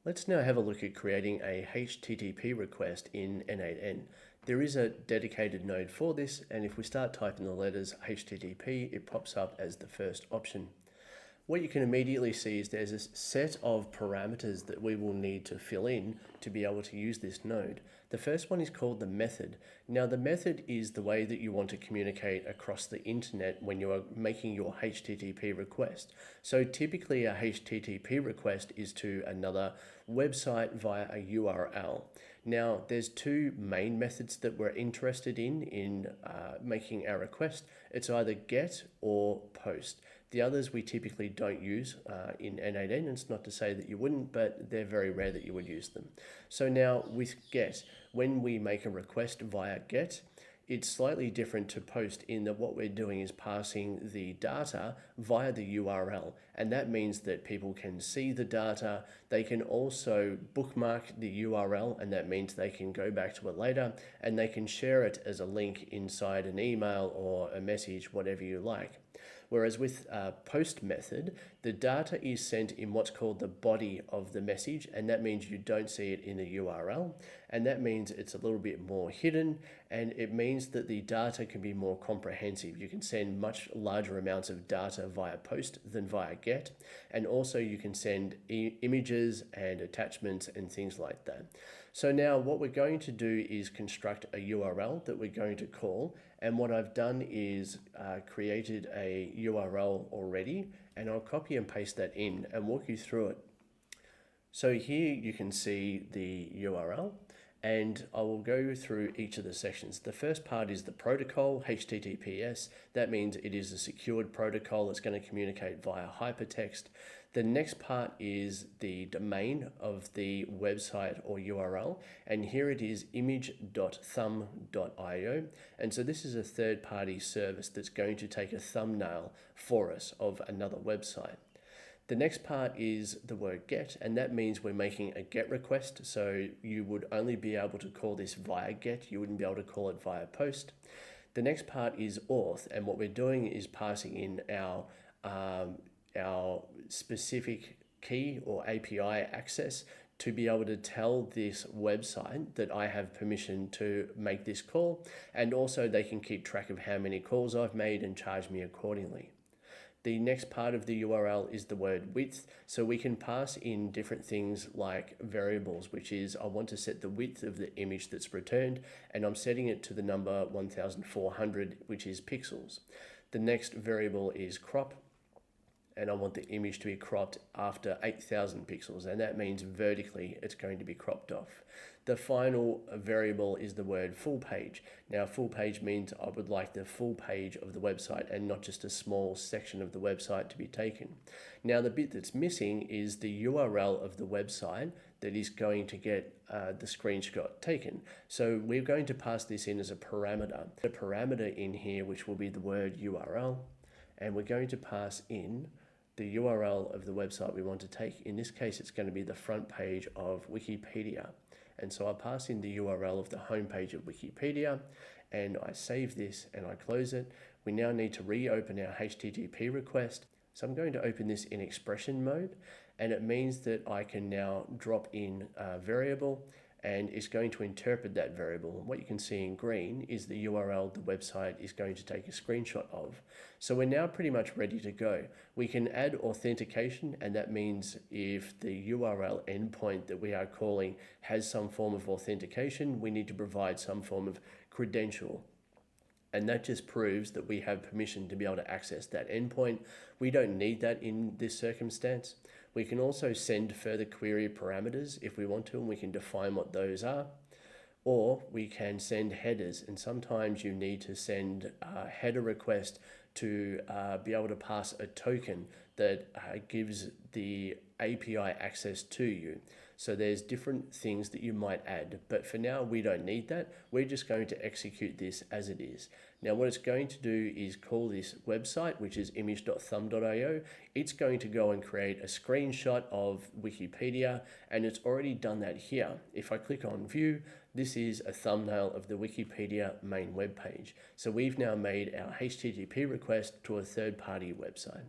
Let's now have a look at creating a HTTP request in n8n. There is a dedicated node for this, and if we start typing the letters HTTP, it pops up as the first option. What you can immediately see is there's a set of parameters that we will need to fill in to be able to use this node. The first one is called the method. Now the method is the way that you want to communicate across the internet when you are making your HTTP request. So typically a HTTP request is to another website via a URL. Now there's two main methods that we're interested in making our request. It's either get or post. The others we typically don't use in n8n. It's not to say that you wouldn't, but they're very rare that you would use them. So now with get, when we make a request via get, it's slightly different to post in that what we're doing is passing the data via the URL, and that means that people can see the data. They can also bookmark the URL, and that means they can go back to it later, and they can share it as a link inside an email or a message, whatever you like. Whereas with post method, the data is sent in what's called the body of the message, and that means you don't see it in the URL, and that means it's a little bit more hidden, and it means that the data can be more comprehensive. You can send much larger amounts of data via post than via get, and also you can send images and attachments and things like that. So now what we're going to do is construct a URL that we're going to call, and what I've done is created a URL already, and I'll copy and paste that in and walk you through it. So here you can see the URL, and I will go through each of the sections. The first part is the protocol, HTTPS. That means it is a secured protocol that's going to communicate via hypertext. The next part is the domain of the website or URL, and here it is image.thumb.io. And so this is a third-party service that's going to take a thumbnail for us of another website. The next part is the word get, and that means we're making a get request. So you would only be able to call this via get. You wouldn't be able to call it via post. The next part is auth, and what we're doing is passing in our specific key or API access to be able to tell this website that I have permission to make this call, and also they can keep track of how many calls I've made and charge me accordingly. The next part of the URL is the word width, so we can pass in different things like variables, which is I want to set the width of the image that's returned, and I'm setting it to the number 1400, which is pixels. The next variable is crop, and I want the image to be cropped after 8,000 pixels, and that means vertically it's going to be cropped off. The final variable is the word full page. Now full page means I would like the full page of the website and not just a small section of the website to be taken. Now the bit that's missing is the URL of the website that is going to get the screenshot taken. So we're going to pass this in as a parameter. A parameter in here which will be the word URL, and we're going to pass in the URL of the website we want to take. In this case, it's going to be the front page of Wikipedia. And so I pass in the URL of the home page of Wikipedia, and I save this and I close it. We now need to reopen our HTTP request. So I'm going to open this in expression mode, and it means that I can now drop in a variable, and it's going to interpret that variable. And what you can see in green is the URL the website is going to take a screenshot of. So we're now pretty much ready to go. We can add authentication, and that means if the URL endpoint that we are calling has some form of authentication, we need to provide some form of credential. And that just proves that we have permission to be able to access that endpoint. We don't need that in this circumstance. We can also send further query parameters if we want to, and we can define what those are. Or we can send headers, and sometimes you need to send a header request to be able to pass a token that gives the API access to you. So there's different things that you might add, but for now we don't need that. We're just going to execute this as it is. Now what it's going to do is call this website, which is image.thumb.io. It's going to go and create a screenshot of Wikipedia, and it's already done that here. If I click on view, this is a thumbnail of the Wikipedia main web page. So we've now made our HTTP request to a third-party website.